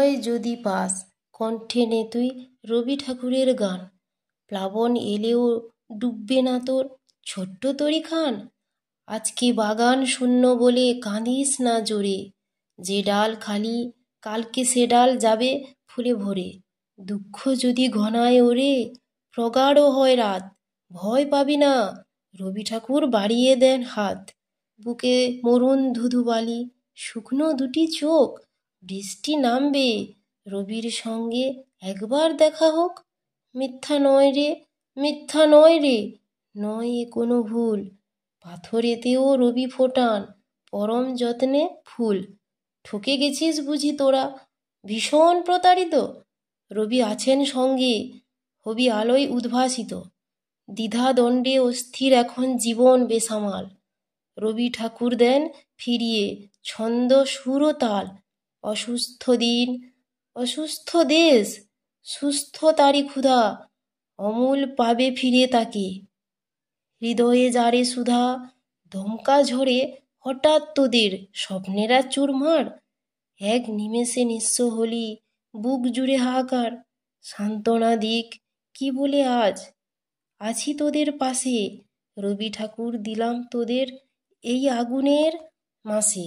হৃদয় যদি পাস, কণ্ঠে নে তুই রবি ঠাকুরের গান। প্লাবন এলেও ডুববে না তোর ছোট্ট তরী খান। আজকে বাগান শূন্য বলে কাঁদিস না জোরে, যে ডাল খালি কালকে সে ডাল যাবে ফুলে ভরে। দুঃখ যদি ঘনায় ওরে, প্রগাঢ় হয় রাত, ভয় পাবি না, রবি ঠাকুর বাড়িয়ে দেন হাত। বুকে মরুন ধুধু বালি, শুকনো দুটি চোখ, বৃষ্টি নামবে, রবির সঙ্গে একবার দেখা হোক। মিথ্যা নয় রে, মিথ্যা নয় রে, নয় এ কোনো ভুল, পাথরেতেও রবি ফোটান পরম যত্নে ফুল। ঠকে গেছিস বুঝি তোরা, ভীষণ প্রতারিত, রবি আছেন সঙ্গে, হবি আলোয় উদ্ভাসিত। দ্বিধা দণ্ডে অস্থির এখন জীবন বেসামাল, রবি ঠাকুর দেন ফিরিয়ে ছন্দ সুর ও তাল। অসুস্থ দিন, অসুস্থ দেশ, সুস্থ তারি ক্ষুধা, অমূল পাবে ফিরে তাকে। হৃদয়ে যারে সুধা, দমকা ঝরে হঠাৎ তোদের স্বপ্নেরা চুরমার। এক নিমেষে নিঃস্ব হলি, বুক জুড়ে হাহাকার। সান্ত্বনা দিক কি বলে আজ, আছি তোদের পাশে, রবি ঠাকুর দিলাম তোদের এই আগুনের মাসে।